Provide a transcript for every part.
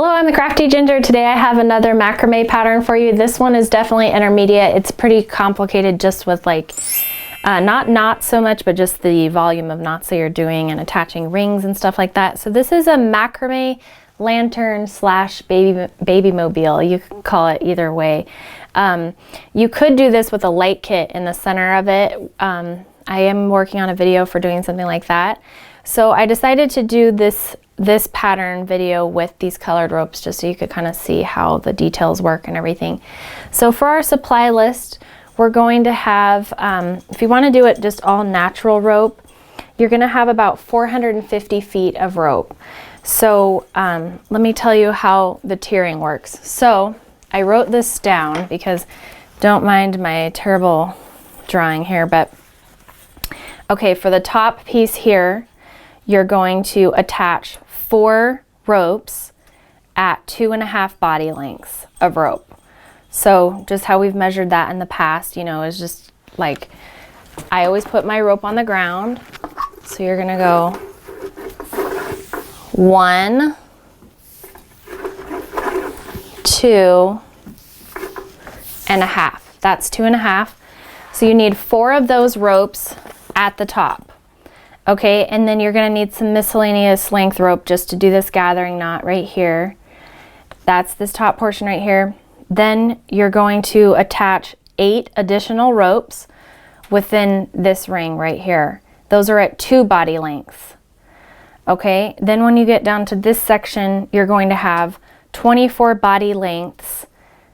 Hello, I'm the Crafty Ginger. Today I have another macrame pattern for you. This one is definitely intermediate. It's pretty complicated just with like, not knots so much, but just the volume of knots that you're doing and attaching rings and stuff like that. So this is a macrame lantern slash baby mobile. You can call it either way. You could do this with a light kit in the center of it. I am working on a video for doing something like that. So I decided to do this pattern video with these colored ropes just so you could kind of see how the details work and everything. So for our supply list, we're going to have, if you want to do it just all natural rope, you're going to have about 450 feet of rope. So let me tell you how the tiering works. So I wrote this down because don't mind my terrible drawing here, but okay, for the top piece here, you're going to attach 4 ropes at 2.5 body lengths of rope. So just how we've measured that in the past, you know, is just like, I always put my rope on the ground. So you're gonna go 1, 2.5. That's 2.5. So you need 4 of those ropes at the top. Okay, and then you're gonna need some miscellaneous length rope just to do this gathering knot right here. That's this top portion right here. Then you're going to attach 8 additional ropes within this ring right here. Those are at 2 body lengths. Okay, then when you get down to this section, you're going to have 24 body lengths.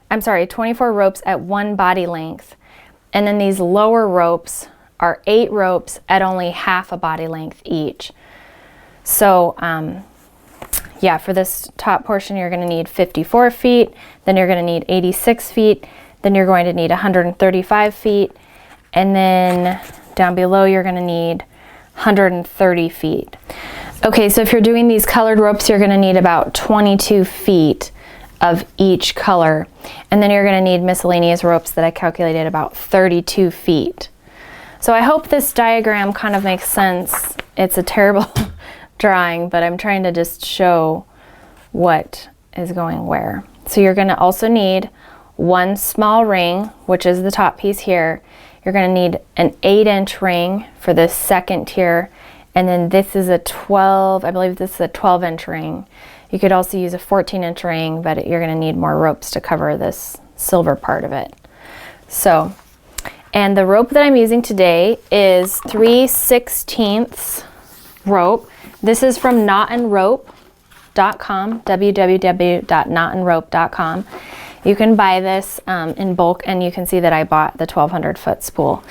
I'm sorry, 24 ropes at 1 body length. And then these lower ropes are 8 ropes at only half a body length each. So yeah, for this top portion you're going to need 54 feet, then you're going to need 86 feet, then you're going to need 135 feet, and then down below you're going to need 130 feet. Okay, so if you're doing these colored ropes, you're going to need about 22 feet of each color, and then you're going to need miscellaneous ropes that I calculated about 32 feet. So I hope this diagram kind of makes sense. It's a terrible drawing, but I'm trying to just show what is going where. So you're going to also need 1 small ring, which is the top piece here. You're going to need an 8-inch ring for this second tier, and then this is a 12, I believe this is a 12-inch ring. You could also use a 14-inch ring, but you're going to need more ropes to cover this silver part of it. So, and the rope that I'm using today is 3/16 rope. This is from knotandrope.com, www.knotandrope.com. You can buy this in bulk, and you can see that I bought the 1200 foot spool.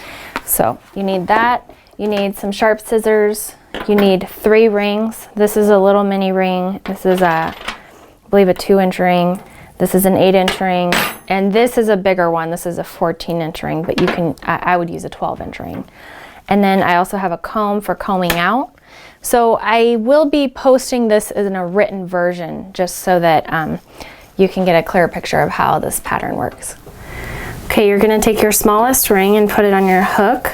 So you need that. You need some sharp scissors. You need 3 rings. This is a little mini ring. This is I believe a 2-inch ring. This is an 8-inch ring, and this is a bigger one. This is a 14-inch ring, but you can, I would use a 12-inch ring. And then I also have a comb for combing out. So I will be posting this in a written version just so that you can get a clear picture of how this pattern works. Okay, you're gonna take your smallest ring and put it on your hook.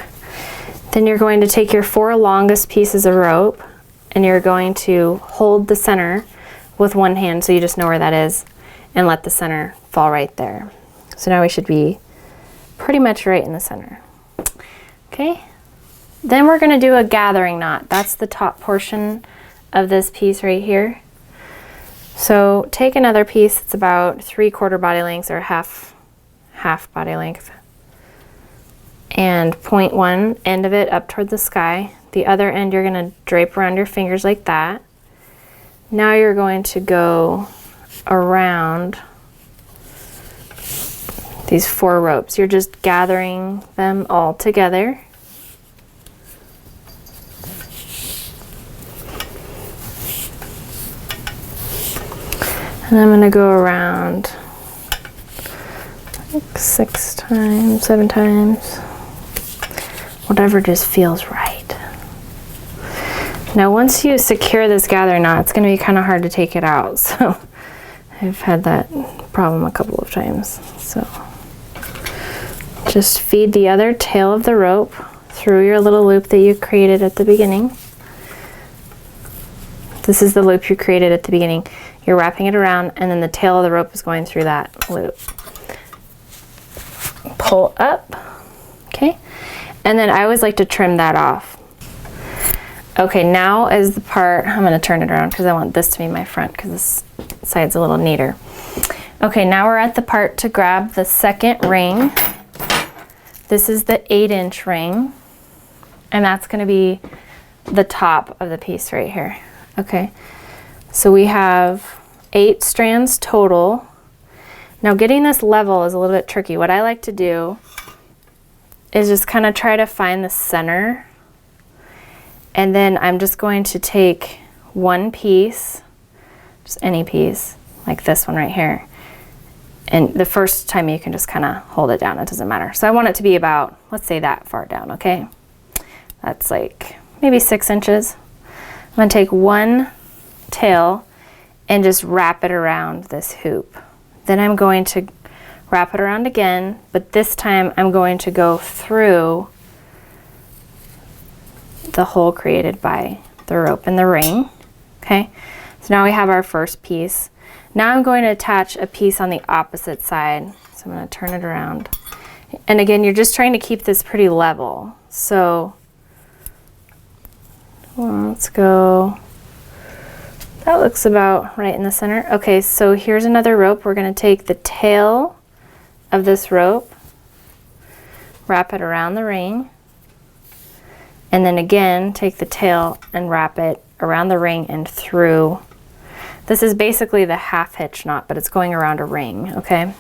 Then you're going to take your 4 longest pieces of rope, and you're going to hold the center with one hand so you just know where that is, and let the center fall right there. So now we should be pretty much right in the center. Okay, then we're going to do a gathering knot. That's the top portion of this piece right here. So take another piece, it's about 3/4 body lengths or half body length, and point one end of it up toward the sky. The other end you're going to drape around your fingers like that. Now you're going to go around these 4 ropes. You're just gathering them all together. And I'm going to go around like 6 times, 7 times, whatever just feels right. Now once you secure this gathering knot, it's going to be kind of hard to take it out. So I've had that problem a couple of times. So just feed the other tail of the rope through your little loop that you created at the beginning. This is the loop you created at the beginning. You're wrapping it around, and then the tail of the rope is going through that loop. Pull up, okay? And then I always like to trim that off. Okay, now is the part, I'm gonna turn it around because I want this to be my front because this side's a little neater. Okay, now we're at the part to grab the second ring. This is the 8-inch ring, and that's gonna be the top of the piece right here. Okay, so we have 8 strands total. Now getting this level is a little bit tricky. What I like to do is just kind of try to find the center, and then I'm just going to take one piece, just any piece, like this one right here. And the first time you can just kind of hold it down, it doesn't matter. So I want it to be about, let's say that far down, okay? That's like maybe 6 inches. I'm gonna take one tail and just wrap it around this hoop. Then I'm going to wrap it around again, but this time I'm going to go through the hole created by the rope and the ring, okay? So now we have our first piece. Now I'm going to attach a piece on the opposite side. So I'm going to turn it around. And again, you're just trying to keep this pretty level. So let's go, that looks about right in the center. Okay, so here's another rope. We're going to take the tail of this rope, wrap it around the ring, and then again take the tail and wrap it around the ring and through. This is basically the half hitch knot, but it's going around a ring, okay?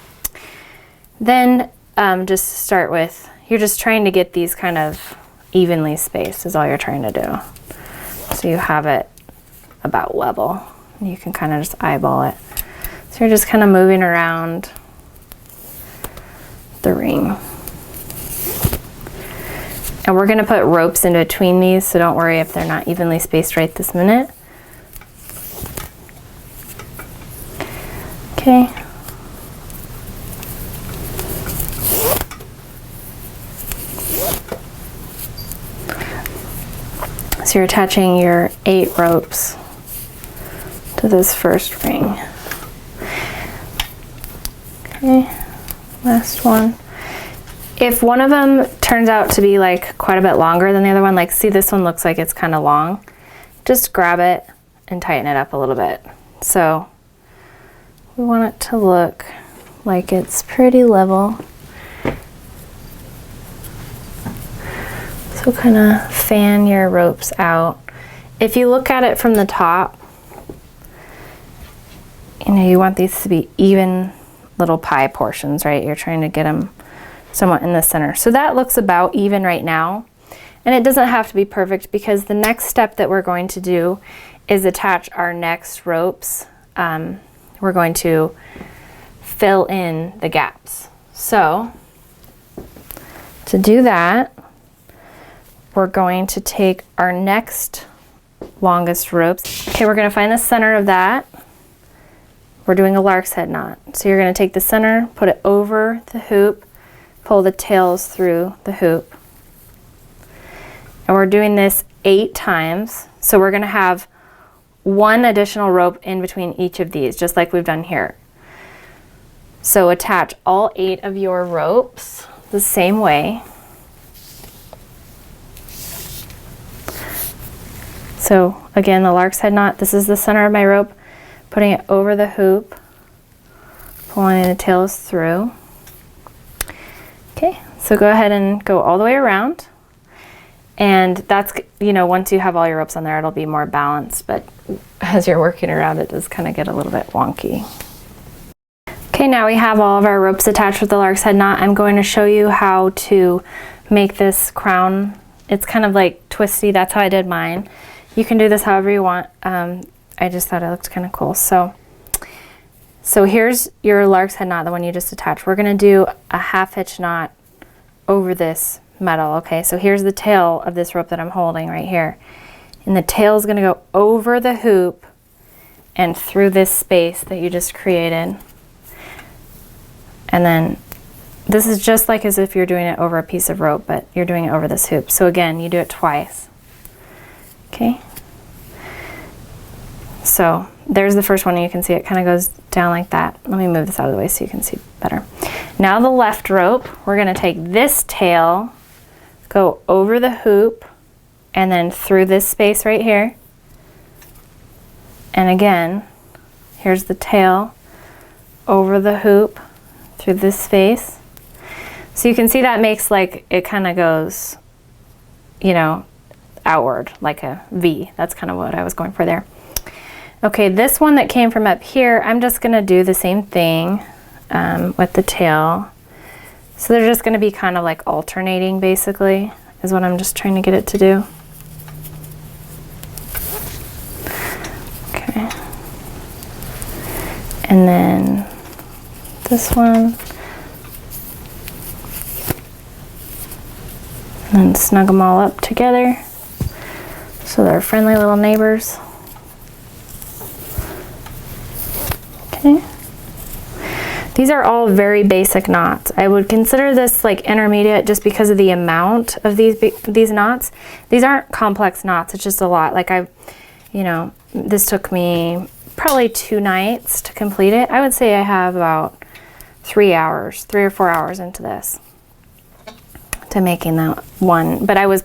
Then just start with, you're just trying to get these kind of evenly spaced is all you're trying to do. So you have it about level. You can kind of just eyeball it. So you're just kind of moving around the ring. And we're gonna put ropes in between these, so don't worry if they're not evenly spaced right this minute. Okay. So you're attaching your 8 ropes to this first ring. Okay, last one. If one of them turns out to be like quite a bit longer than the other one, like see this one looks like it's kind of long, just grab it and tighten it up a little bit. So we want it to look like it's pretty level. So kind of fan your ropes out. If you look at it from the top, you know, you want these to be even little pie portions, right? You're trying to get them somewhat in the center. So that looks about even right now. And it doesn't have to be perfect because the next step that we're going to do is attach our next ropes. We're going to fill in the gaps. So to do that, we're going to take our next longest ropes. Okay, we're gonna find the center of that. We're doing a lark's head knot. So you're gonna take the center, put it over the hoop, pull the tails through the hoop. And we're doing this 8 times. So we're gonna have 1 additional rope in between each of these, just like we've done here. So attach all 8 of your ropes the same way. So again, the lark's head knot, this is the center of my rope, putting it over the hoop, pulling the tails through. Okay, so go ahead and go all the way around. And that's, you know, once you have all your ropes on there, it'll be more balanced, but as you're working around, it does kind of get a little bit wonky. Okay, now we have all of our ropes attached with the lark's head knot. I'm going to show you how to make this crown. It's kind of like twisty, that's how I did mine. You can do this however you want. I just thought it looked kind of cool. So here's your lark's head knot, the one you just attached. We're gonna do a half hitch knot over this metal, okay? So here's the tail of this rope that I'm holding right here. And the tail is gonna go over the hoop and through this space that you just created. And then this is just like as if you're doing it over a piece of rope, but you're doing it over this hoop. So again, you do it twice. Okay. So there's the first one, and you can see it kind of goes down like that. Let me move this out of the way so you can see better. Now the left rope, we're gonna take this tail, go over the hoop, and then through this space right here. And again, here's the tail, over the hoop, through this space. So you can see that makes like, it kind of goes, you know, outward, like a V. That's kind of what I was going for there. Okay, this one that came from up here, I'm just gonna do the same thing with the tail. So they're just gonna be kind of like alternating, basically, is what I'm just trying to get it to do. Okay. And then this one. And then snug them all up together so they're friendly little neighbors. Okay. These are all very basic knots. I would consider this like intermediate just because of the amount of these knots. These aren't complex knots, it's just a lot. Like you know, this took me probably 2 nights to complete it. I would say I have about 3 or 4 hours into this to making that one. But I was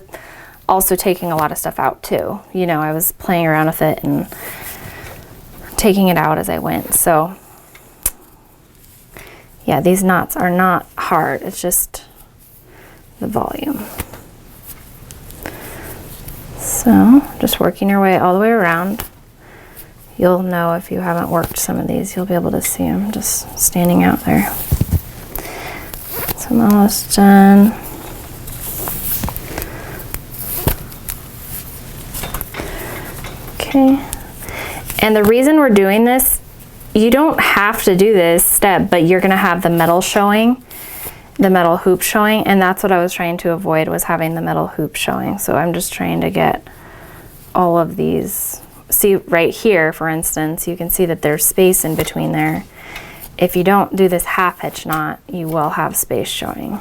also taking a lot of stuff out too. You know, I was playing around with it and taking it out as I went. So yeah, these knots are not hard. It's just the volume. So just working your way all the way around. You'll know if you haven't worked some of these, you'll be able to see them just standing out there. So I'm almost done. Okay. And the reason we're doing this, you don't have to do this step, but you're gonna have the metal showing, the metal hoop showing, and that's what I was trying to avoid, was having the metal hoop showing. So I'm just trying to get all of these. See right here, for instance, you can see that there's space in between there. If you don't do this half hitch knot, you will have space showing.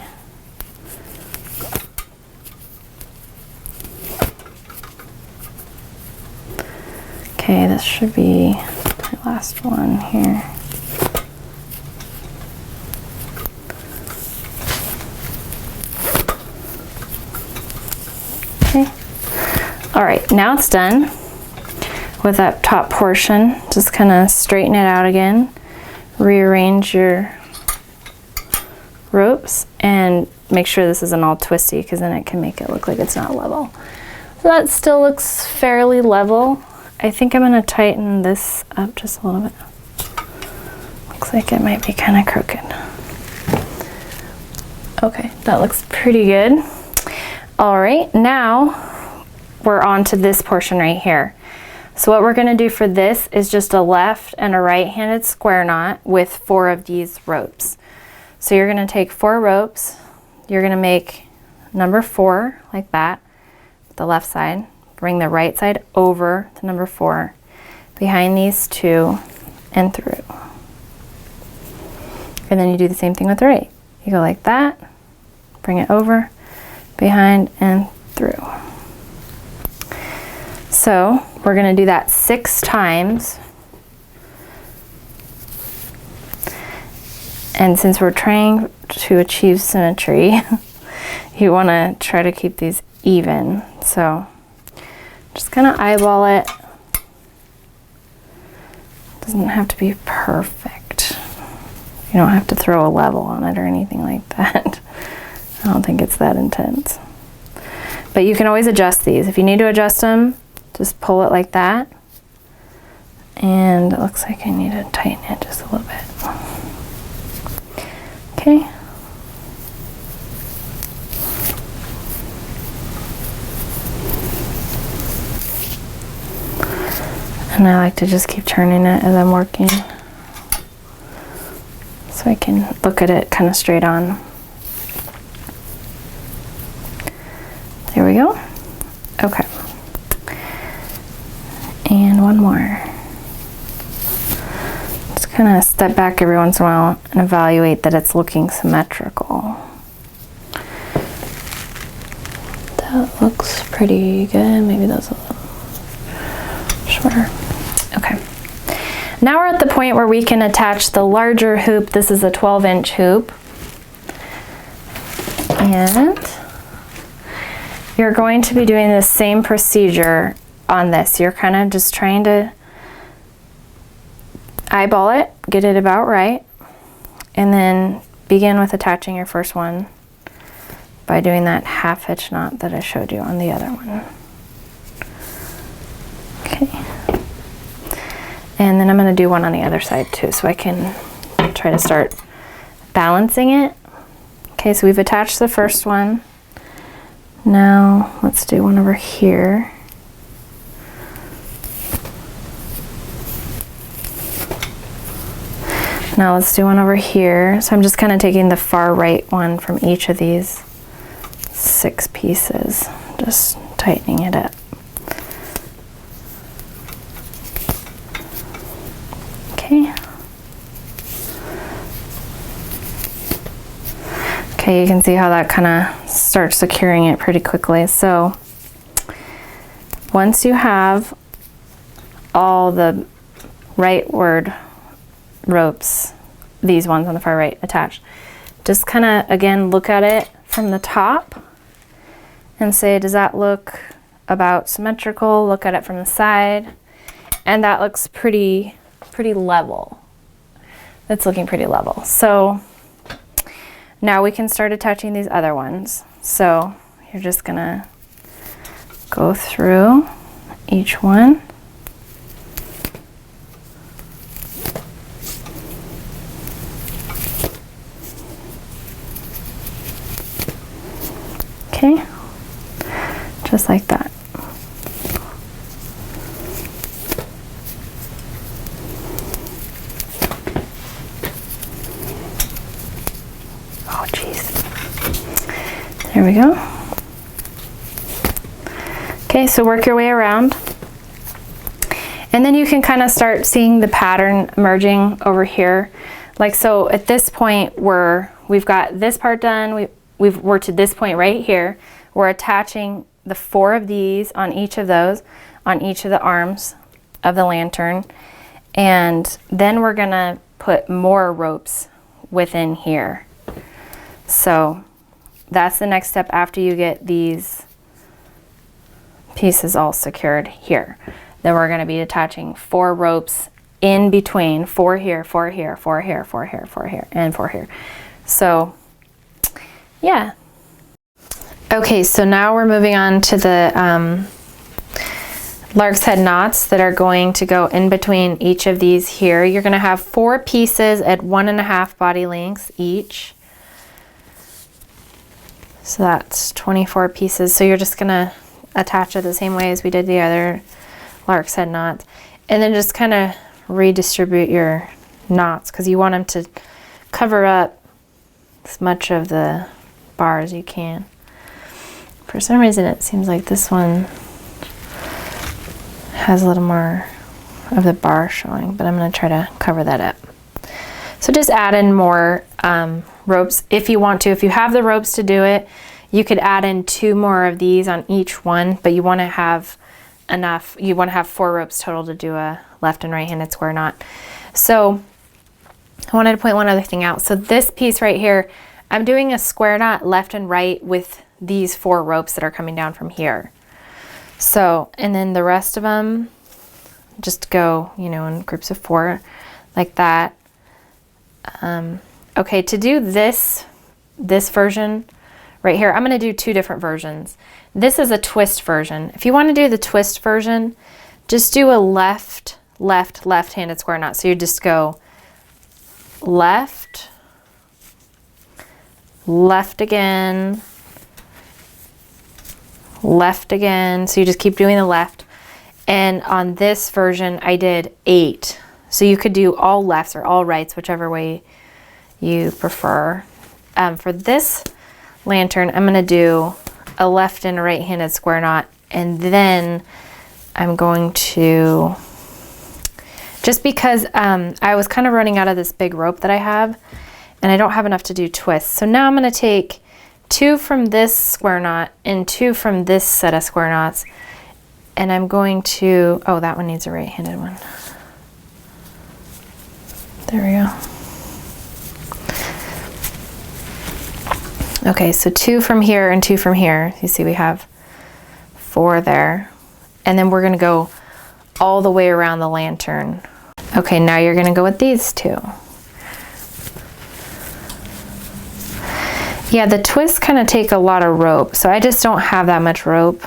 Okay, this should be my last one here. Okay. All right, now it's done with that top portion. Just kind of straighten it out again, rearrange your ropes, and make sure this isn't all twisty, because then it can make it look like it's not level. So that still looks fairly level. I think I'm going to tighten this up just a little bit. Looks like it might be kind of crooked. Okay, that looks pretty good. All right, now we're on to this portion right here. So what we're going to do for this is just a left and a right-handed square knot with 4 of these ropes. So you're going to take 4 ropes, you're going to make number 4 like that, the left side. Bring the right side over to number 4, behind these 2, and through. And then you do the same thing with the right. You go like that, bring it over, behind, and through. So we're going to do that 6 times. And since we're trying to achieve symmetry, you want to try to keep these even. So just kind of eyeball it. Doesn't have to be perfect. You don't have to throw a level on it or anything like that. I don't think it's that intense. But you can always adjust these. If you need to adjust them, just pull it like that. And it looks like I need to tighten it just a little bit. Okay. And I like to just keep turning it as I'm working, so I can look at it kind of straight on. There we go. Okay. And one more. Just kind of step back every once in a while and evaluate that it's looking symmetrical. That looks pretty good. Maybe that's a little shorter. Okay. Now we're at the point where we can attach the larger hoop. This is a 12-inch hoop. And you're going to be doing the same procedure on this. You're kind of just trying to eyeball it, get it about right, and then begin with attaching your first one by doing that half hitch knot that I showed you on the other one. Okay. And then I'm going to do one on the other side too, so I can try to start balancing it. Okay, so we've attached the first one. Now let's do one over here. Now let's do one over here. So I'm just kind of taking the far right one from each of these 6 pieces, just tightening it up. Okay. Okay, you can see how that kind of starts securing it pretty quickly. So once you have all the rightward ropes, these ones on the far right attached, just kind of again look at it from the top and say, does that look about symmetrical? Look at it from the side, and that looks pretty level. That's looking pretty level. So now we can start attaching these other ones. So you're just gonna go through each one. Okay, just like that. Oh, geez. There we go. Okay, so work your way around. And then you can kind of start seeing the pattern emerging over here. Like, so at this point we've got this part done, we're to this point right here. We're attaching the 4 of these on each of those, on each of the arms of the lantern. And then we're gonna put more ropes within here. So that's the next step after you get these pieces all secured here. Then we're gonna be attaching 4 ropes in between, 4 here, 4 here, 4 here, 4 here, 4 here, and 4 here. So yeah. Okay, so now we're moving on to the lark's head knots that are going to go in between each of these here. You're going to have 4 pieces at 1.5 body lengths each. So that's 24 pieces. So you're just going to attach it the same way as we did the other lark's head knots. And then just kind of redistribute your knots because you want them to cover up as much of the bar as you can. For some reason it seems like this one has a little more of the bar showing, but I'm going to try to cover that up. So just add in more ropes if you want to. If you have the ropes to do it, you could add in 2 more of these on each one, but you want to have enough, you want to have 4 ropes total to do a left and right-handed square knot. So I wanted to point one other thing out. So this piece right here, I'm doing a square knot left and right with these 4 ropes that are coming down from here. So, and then the rest of them just go, you know, in groups of 4 like that. Okay, to do this version right here, I'm going to do 2 different versions. This is a twist version. If you want to do the twist version, just do a left-handed square knot. So you just go left, left again, left again. So you just keep doing the left. And on this version, I did 8. So you could do all lefts or all rights, whichever way you prefer. For this lantern, I'm going to do a left and a right-handed square knot, and then I'm going to, just because I was kind of running out of this big rope that I have, and I don't have enough to do twists. So now I'm going to take 2 from this square knot and 2 from this set of square knots, And I'm going to, oh, that one needs a right-handed one. There we go. Okay, so 2 from here and 2 from here. You see we have 4 there. And then we're gonna go all the way around the lantern. Okay, now you're gonna go with these 2. Yeah, the twists kind of take a lot of rope, so I just don't have that much rope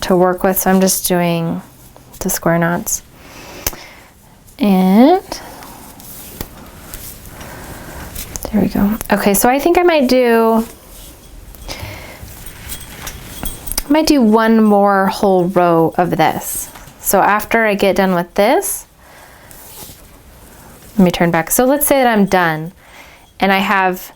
to work with, so I'm just doing the square knots. And there we go. Okay, so I think I might do one more whole row of this. So after I get done with this, let me turn back. So let's say that I'm done and I have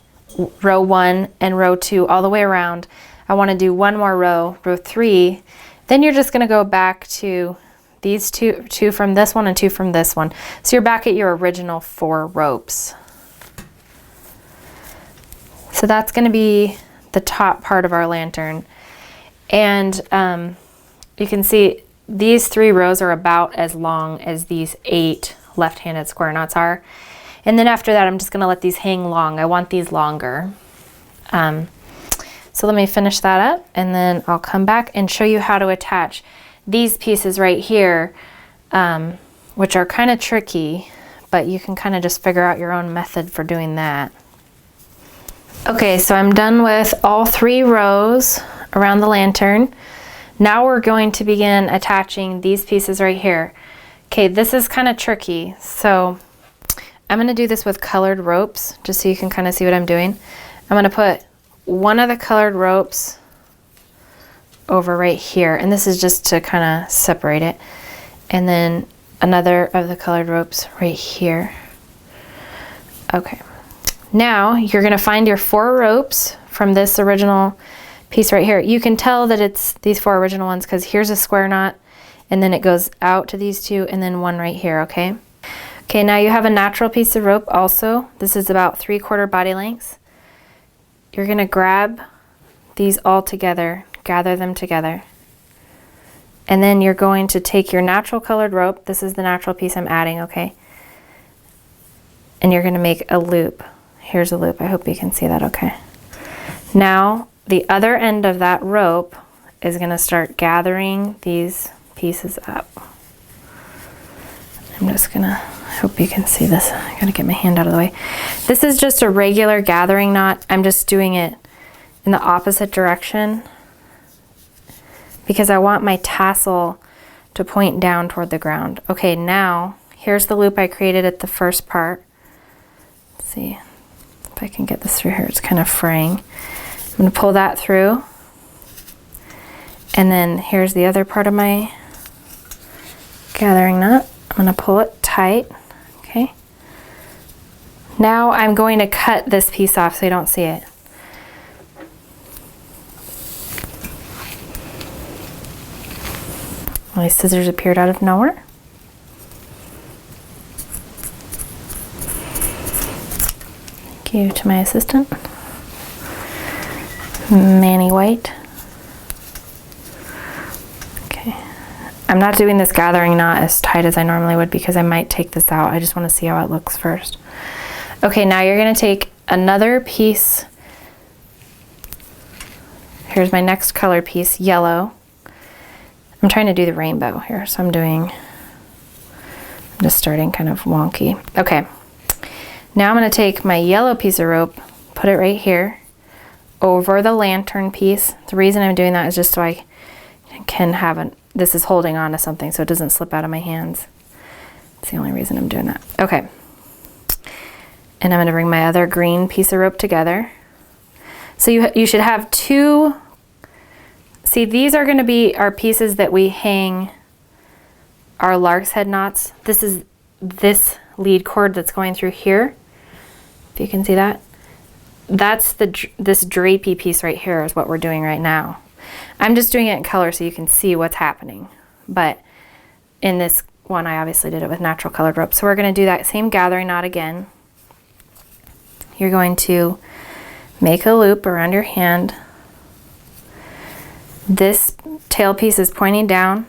row 1 and row 2 all the way around. I want to do one more row, row 3. Then you're just going to go back to these 2 from this one and 2 from this one. So you're back at your original 4 ropes. So that's going to be the top part of our lantern. And you can see these 3 rows are about as long as these 8 left-handed square knots are. And then after that, I'm just going to let these hang long. I want these longer. So let me finish that up, and then I'll come back and show you how to attach these pieces right here, which are kind of tricky, but you can kind of just figure out your own method for doing that. Okay, so I'm done with all 3 rows around the lantern. Now we're going to begin attaching these pieces right here. Okay, this is kind of tricky, so I'm going to do this with colored ropes, just so you can kind of see what I'm doing. I'm going to put one of the colored ropes over right here, and this is just to kind of separate it, and then another of the colored ropes right here. Okay, now you're going to find your 4 ropes from this original piece right here. You can tell that it's these 4 original ones because here's a square knot, and then it goes out to these 2, and then one right here. Okay, now you have a natural piece of rope also. This is about 3/4 body lengths. You're going to grab these all together, gather them together, and then you're going to take your natural colored rope. This is the natural piece I'm adding, okay? And you're going to make a loop. Here's a loop. I hope you can see that okay. Now, the other end of that rope is going to start gathering these pieces up. I'm just going to, I hope you can see this. I got to get my hand out of the way. This is just a regular gathering knot. I'm just doing it in the opposite direction because I want my tassel to point down toward the ground. Okay, now here's the loop I created at the first part. Let's see if I can get this through here. It's kind of fraying. I'm going to pull that through, and then here's the other part of my gathering knot. I'm going to pull it tight. Okay. Now I'm going to cut this piece off so you don't see it. My scissors appeared out of nowhere. Thank you to my assistant, Manny White. Okay. I'm not doing this gathering knot as tight as I normally would because I might take this out. I just want to see how it looks first. Okay, now you're going to take another piece. Here's my next color piece, yellow. I'm trying to do the rainbow here, so I'm just starting kind of wonky. Okay, now I'm going to take my yellow piece of rope, put it right here over the lantern piece. The reason I'm doing that is just so I can have this is holding on to something so it doesn't slip out of my hands. That's the only reason I'm doing that. Okay, and I'm going to bring my other green piece of rope together. So you should have 2. See, these are going to be our pieces that we hang our lark's head knots. This is this lead cord that's going through here. If you can see that. That's this drapey piece right here is what we're doing right now. I'm just doing it in color so you can see what's happening. But in this one, I obviously did it with natural colored rope. So we're going to do that same gathering knot again. You're going to make a loop around your hand. This tail piece is pointing down,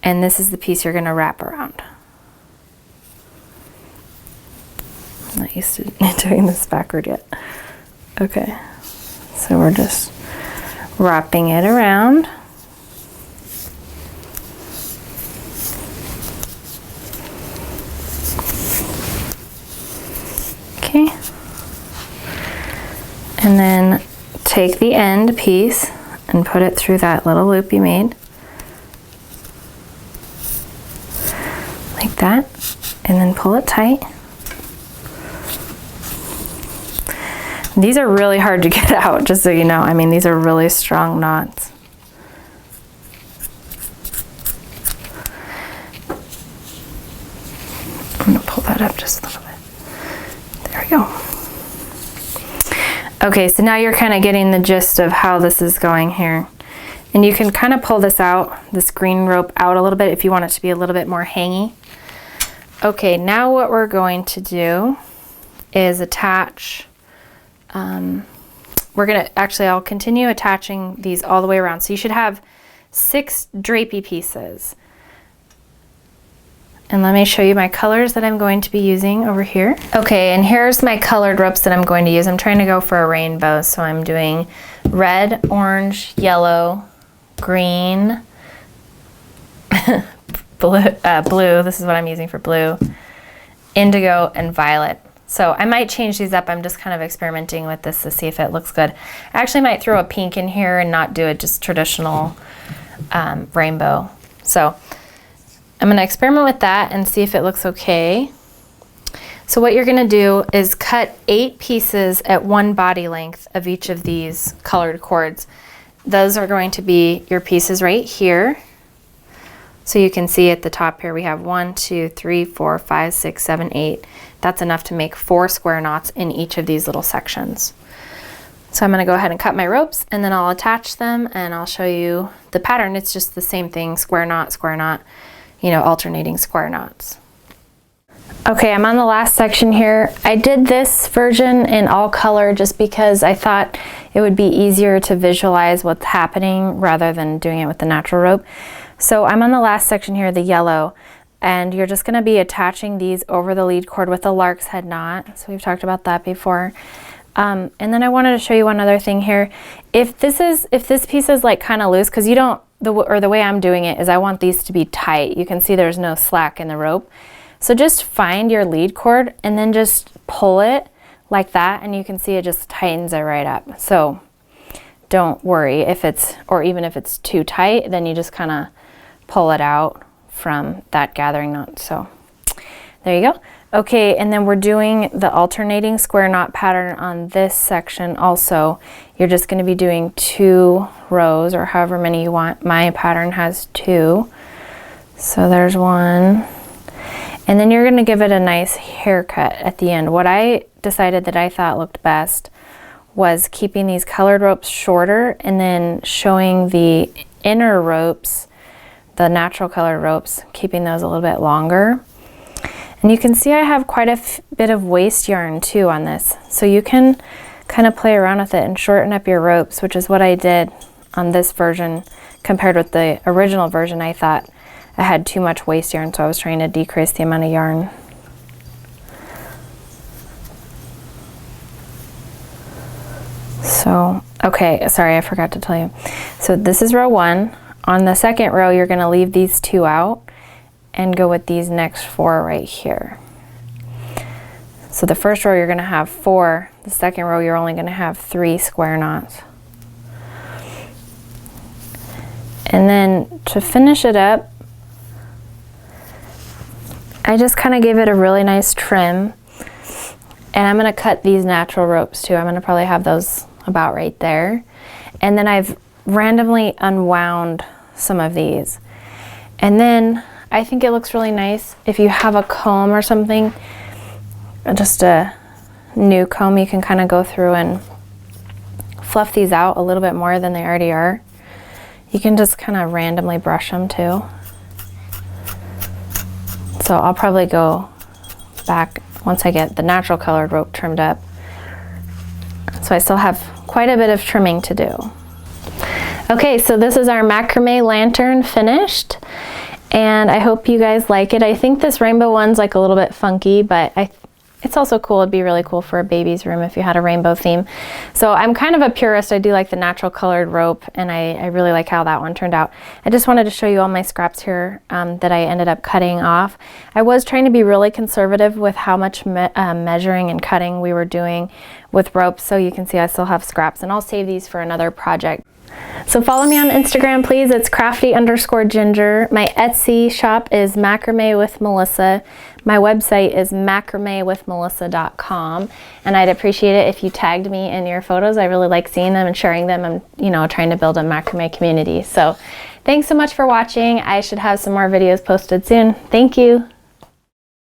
and this is the piece you're going to wrap around. I'm not used to doing this backward yet. Okay, so we're just wrapping it around. Okay, and then take the end piece and put it through that little loop you made, like that, and then pull it tight. These are really hard to get out, just so you know. I mean, these are really strong knots. I'm gonna pull that up just a little bit. There we go. Okay, so now you're kind of getting the gist of how this is going here. And you can kind of pull this out, this green rope out a little bit if you want it to be a little bit more hangy. Okay, now what we're going to do is attach, I'll continue attaching these all the way around. So you should have 6 drapey pieces. And let me show you my colors that I'm going to be using over here. Okay, and here's my colored ropes that I'm going to use. I'm trying to go for a rainbow, so I'm doing red, orange, yellow, green, blue, this is what I'm using for blue, indigo, and violet. So I might change these up. I'm just kind of experimenting with this to see if it looks good. I actually might throw a pink in here and not do it just traditional rainbow. So I'm going to experiment with that and see if it looks okay. So what you're going to do is cut 8 pieces at 1 body length of each of these colored cords. Those are going to be your pieces right here. So you can see at the top here we have 1, 2, 3, 4, 5, 6, 7, 8. That's enough to make 4 square knots in each of these little sections. So I'm going to go ahead and cut my ropes, and then I'll attach them and I'll show you the pattern. It's just the same thing, square knot, you know, alternating square knots. Okay, I'm on the last section here. I did this version in all color just because I thought it would be easier to visualize what's happening rather than doing it with the natural rope. So I'm on the last section here, the yellow, and you're just going to be attaching these over the lead cord with a lark's head knot. So we've talked about that before. And then I wanted to show you one other thing here. If this piece is like kind of loose, because you don't, the way I'm doing it is I want these to be tight. You can see there's no slack in the rope. So just find your lead cord and then just pull it like that, and you can see it just tightens it right up. So don't worry if it's, or even if it's too tight, then you just kind of pull it out from that gathering knot. So there you go. Okay, and then we're doing the alternating square knot pattern on this section also. You're just going to be doing 2 rows or however many you want. My pattern has 2. So there's 1. And then you're going to give it a nice haircut at the end. What I decided that I thought looked best was keeping these colored ropes shorter and then showing the inner ropes, the natural colored ropes, keeping those a little bit longer. And you can see I have quite a bit of waste yarn too on this. So you can kind of play around with it and shorten up your ropes, which is what I did on this version compared with the original version. I thought I had too much waste yarn, so I was trying to decrease the amount of yarn. So, okay, sorry, I forgot to tell you. So this is row 1. On the second row, you're going to leave these 2 out and go with these next 4 right here. So the first row you're going to have 4. The second row you're only going to have 3 square knots. And then to finish it up, I just kind of gave it a really nice trim. And I'm going to cut these natural ropes too. I'm going to probably have those about right there. And then I've randomly unwound some of these. And then I think it looks really nice if you have a comb or something, just a new comb, you can kind of go through and fluff these out a little bit more than they already are. You can just kind of randomly brush them too. So I'll probably go back once I get the natural colored rope trimmed up. So I still have quite a bit of trimming to do. Okay, so this is our macrame lantern finished, and I hope you guys like it. I think this rainbow one's like a little bit funky, but it's also cool. It'd be really cool for a baby's room if you had a rainbow theme. So I'm kind of a purist. I do like the natural colored rope, and I really like how that one turned out. I just wanted to show you all my scraps here that I ended up cutting off. I was trying to be really conservative with how much measuring and cutting we were doing with ropes, so you can see I still have scraps, and I'll save these for another project. So follow me on Instagram, please. It's crafty_ginger. My Etsy shop is Macramé with Melissa. My website is macramewithmelissa.com, and I'd appreciate it if you tagged me in your photos. I really like seeing them and sharing them. I'm, trying to build a macrame community. So thanks so much for watching. I should have some more videos posted soon. Thank you.